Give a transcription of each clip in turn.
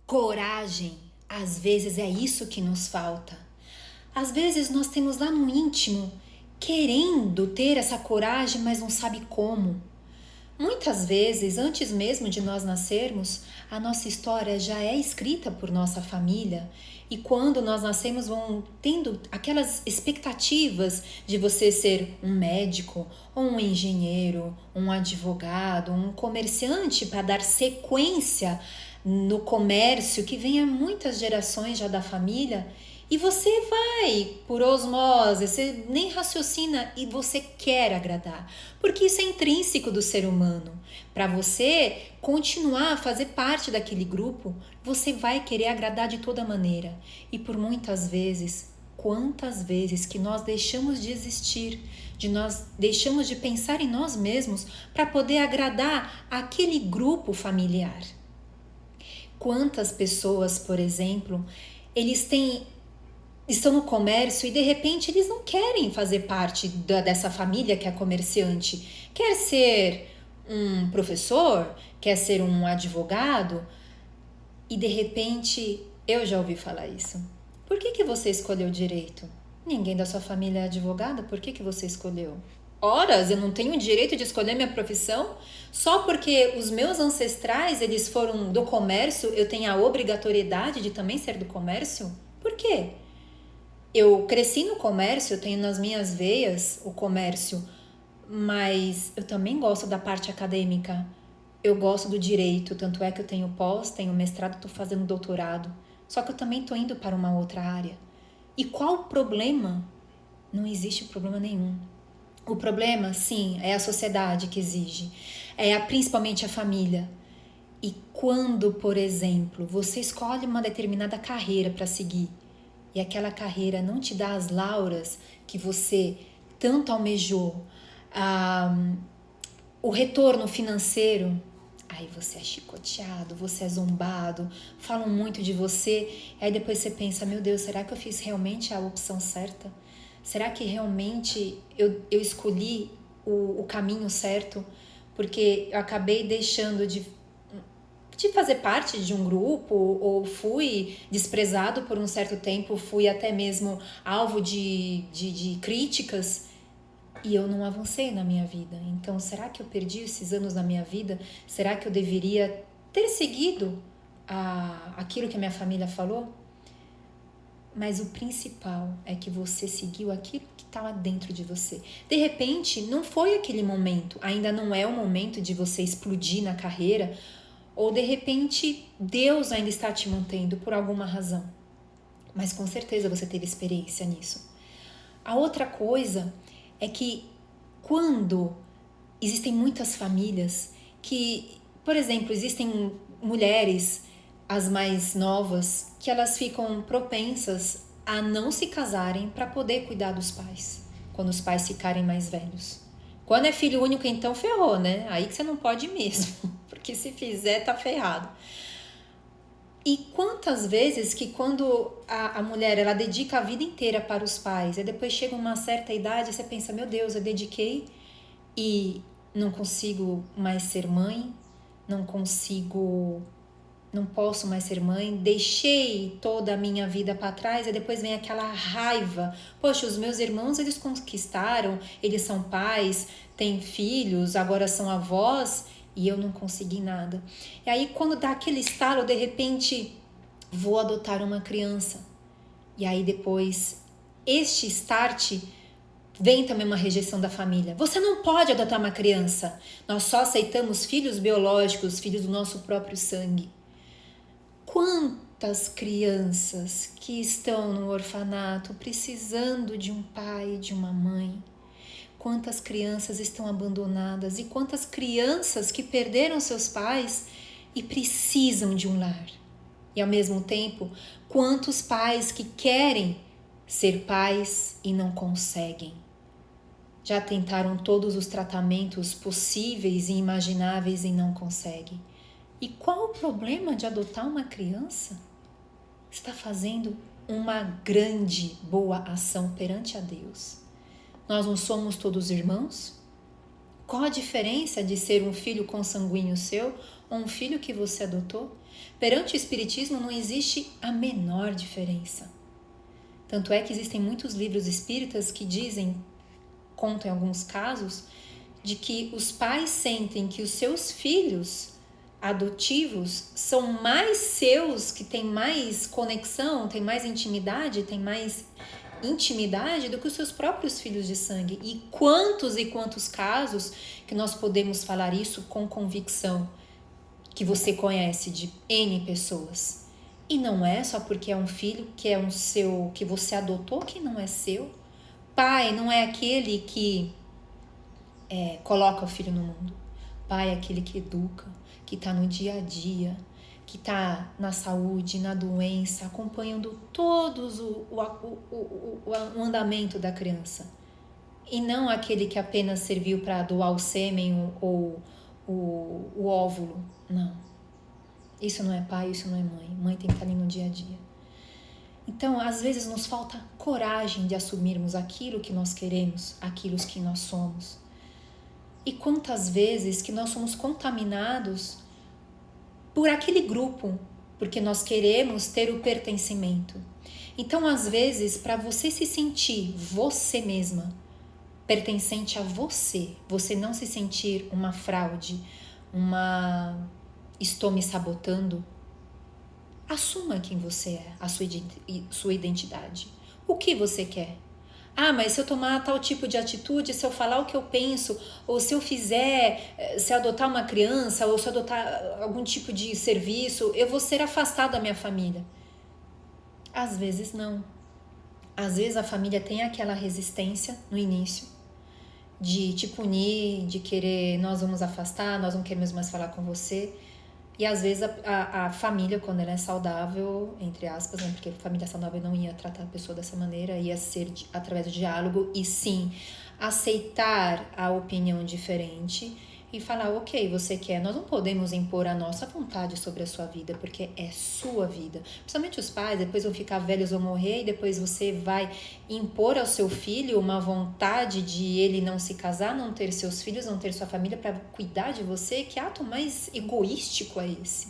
Coragem, às vezes é isso que nos falta. Às vezes nós temos lá no íntimo querendo ter essa coragem, mas não sabe como. Muitas vezes, antes mesmo de nós nascermos, a nossa história já é escrita por nossa família. E quando nós nascemos, vão tendo aquelas expectativas de você ser um médico, ou um engenheiro, um advogado, um comerciante para dar sequência no comércio que vem há muitas gerações já da família. E você vai por osmose, você nem raciocina e você quer agradar, porque isso é intrínseco do ser humano. Para você continuar a fazer parte daquele grupo, você vai querer agradar de toda maneira. E por muitas vezes, quantas vezes que nós deixamos de existir, nós deixamos de pensar em nós mesmos para poder agradar aquele grupo familiar. Quantas pessoas, por exemplo, estão no comércio e de repente eles não querem fazer parte dessa família que é comerciante. Quer ser um professor, quer ser um advogado e de repente, eu já ouvi falar isso. Por que você escolheu direito? Ninguém da sua família é advogada, por que você escolheu? Horas, eu não tenho o direito de escolher minha profissão? Só porque os meus ancestrais, eles foram do comércio, eu tenho a obrigatoriedade de também ser do comércio? Por quê? Eu cresci no comércio, eu tenho nas minhas veias o comércio, mas eu também gosto da parte acadêmica. Eu gosto do direito, tanto é que eu tenho pós, tenho mestrado, estou fazendo doutorado. Só que eu também estou indo para uma outra área. E qual o problema? Não existe problema nenhum. O problema, sim, é a sociedade que exige. Principalmente a família. E quando, por exemplo, você escolhe uma determinada carreira para seguir, e aquela carreira não te dá as lauras que você tanto almejou, o retorno financeiro, aí você é chicoteado, você é zombado, falam muito de você, aí depois você pensa, meu Deus, será que eu fiz realmente a opção certa? Será que realmente eu escolhi o caminho certo? Porque eu acabei deixando de fazer parte de um grupo, ou fui desprezado por um certo tempo, fui até mesmo alvo de críticas e eu não avancei na minha vida. Então, será que eu perdi esses anos na minha vida? Será que eu deveria ter seguido aquilo que a minha família falou? Mas o principal é que você seguiu aquilo que está lá dentro de você. De repente, não foi aquele momento, ainda não é o momento de você explodir na carreira, ou de repente Deus ainda está te mantendo por alguma razão. Mas com certeza você teve experiência nisso. A outra coisa é que quando existem muitas famílias que, por exemplo, existem mulheres, as mais novas, que elas ficam propensas a não se casarem para poder cuidar dos pais, quando os pais ficarem mais velhos. Quando é filho único, então ferrou, né? Aí que você não pode mesmo, porque se fizer, tá ferrado. E quantas vezes que quando a mulher, ela dedica a vida inteira para os pais, e depois chega uma certa idade, você pensa, meu Deus, eu dediquei e não consigo mais ser mãe, não posso mais ser mãe, deixei toda a minha vida para trás, e depois vem aquela raiva. Poxa, os meus irmãos, eles conquistaram, eles são pais, têm filhos, agora são avós, e eu não consegui nada. E aí, quando dá aquele estalo, de repente, vou adotar uma criança. E aí, depois, este start, vem também uma rejeição da família. Você não pode adotar uma criança. Nós só aceitamos filhos biológicos, filhos do nosso próprio sangue. Quantas crianças que estão no orfanato precisando de um pai, de uma mãe? Quantas crianças estão abandonadas e quantas crianças que perderam seus pais e precisam de um lar? E ao mesmo tempo, quantos pais que querem ser pais e não conseguem? Já tentaram todos os tratamentos possíveis e imagináveis e não conseguem. E qual o problema de adotar uma criança? Está fazendo uma grande, boa ação perante a Deus. Nós não somos todos irmãos? Qual a diferença de ser um filho consanguíneo seu ou um filho que você adotou? Perante o Espiritismo não existe a menor diferença. Tanto é que existem muitos livros espíritas que contam em alguns casos, de que os pais sentem que os seus filhos adotivos são mais seus, que têm mais conexão, têm mais intimidade do que os seus próprios filhos de sangue. E quantos casos que nós podemos falar isso com convicção, que você conhece de N pessoas. E não é só porque é um filho que é que você adotou, que não é seu. Pai não é aquele que coloca o filho no mundo. Pai é aquele que educa, que está no dia a dia, que está na saúde, na doença, acompanhando todos o andamento da criança. E não aquele que apenas serviu para doar o sêmen ou o óvulo. Não. Isso não é pai, isso não é mãe. Mãe tem que estar ali no dia a dia. Então, às vezes nos falta coragem de assumirmos aquilo que nós queremos, aquilo que nós somos. E quantas vezes que nós somos contaminados por aquele grupo, porque nós queremos ter o pertencimento. Então, às vezes, para você se sentir você mesma, pertencente a você não se sentir uma fraude, estou me sabotando, assuma quem você é, a sua identidade. O que você quer? Ah, mas se eu tomar tal tipo de atitude, se eu falar o que eu penso, ou se eu se adotar uma criança, ou se eu adotar algum tipo de serviço, eu vou ser afastado da minha família. Às vezes não. Às vezes a família tem aquela resistência no início, de te punir, de querer, nós vamos afastar, nós não queremos mais falar com você. E às vezes a família, quando ela é saudável, entre aspas, né, porque a família saudável não ia tratar a pessoa dessa maneira, ia ser através do diálogo e sim aceitar a opinião diferente e falar, ok, você quer, nós não podemos impor a nossa vontade sobre a sua vida, porque é sua vida. Principalmente os pais, depois vão ficar velhos ou morrer, e depois você vai impor ao seu filho uma vontade de ele não se casar, não ter seus filhos, não ter sua família para cuidar de você. Que ato mais egoístico é esse?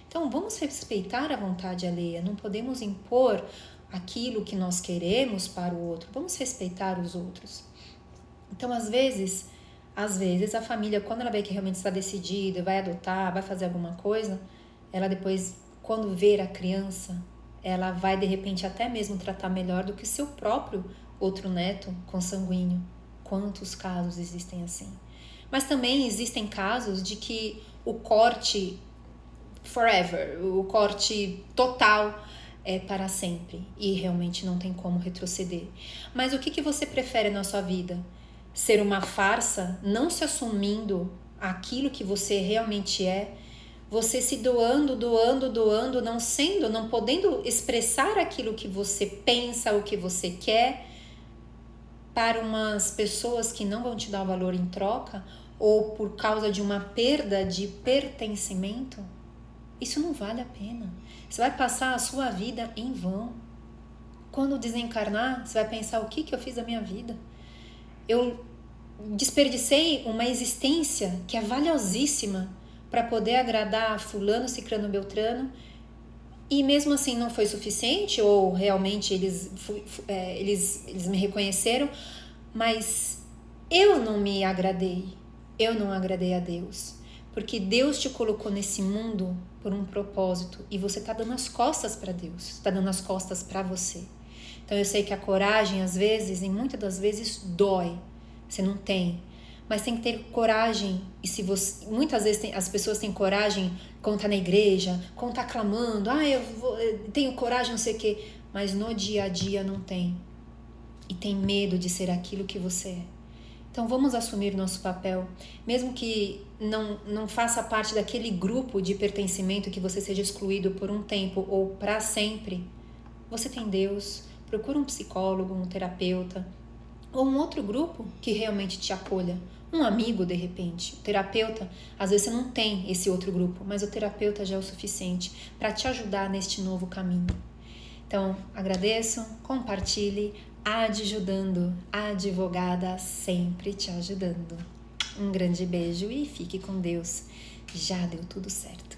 Então vamos respeitar a vontade alheia, não podemos impor aquilo que nós queremos para o outro, vamos respeitar os outros. Então às vezes a família, quando ela vê que realmente está decidida, vai adotar, vai fazer alguma coisa, ela depois, quando ver a criança, ela vai de repente até mesmo tratar melhor do que seu próprio outro neto consanguíneo. Quantos casos existem assim? Mas também existem casos de que o corte forever, o corte total é para sempre e realmente não tem como retroceder. Mas o que você prefere na sua vida? Ser uma farsa, não se assumindo aquilo que você realmente é, você se doando, não podendo expressar aquilo que você pensa, o que você quer, para umas pessoas que não vão te dar valor em troca, ou por causa de uma perda de pertencimento, isso não vale a pena. Você vai passar a sua vida em vão. Quando desencarnar, você vai pensar, o que eu fiz da minha vida? Eu desperdicei uma existência que é valiosíssima para poder agradar fulano, cicrano, beltrano, e mesmo assim não foi suficiente, ou realmente eles me reconheceram, mas eu não me agradei, eu não agradei a Deus, porque Deus te colocou nesse mundo por um propósito e você está dando as costas para Deus, está dando as costas para você. Então eu sei que a coragem às vezes, e muitas das vezes dói, você não tem, mas tem que ter coragem. E se você, muitas vezes as pessoas têm coragem quando tá na igreja, quando tá clamando, eu tenho coragem, não sei o quê, mas no dia a dia não tem. E tem medo de ser aquilo que você é. Então vamos assumir nosso papel, mesmo que não faça parte daquele grupo de pertencimento, que você seja excluído por um tempo ou para sempre. Você tem Deus, procura um psicólogo, um terapeuta, ou um outro grupo que realmente te acolha, um amigo de repente. O terapeuta, às vezes você não tem esse outro grupo, mas o terapeuta já é o suficiente para te ajudar neste novo caminho. Então, agradeço, compartilhe, adjudando, a advogada sempre te ajudando. Um grande beijo e fique com Deus. já deu tudo certo.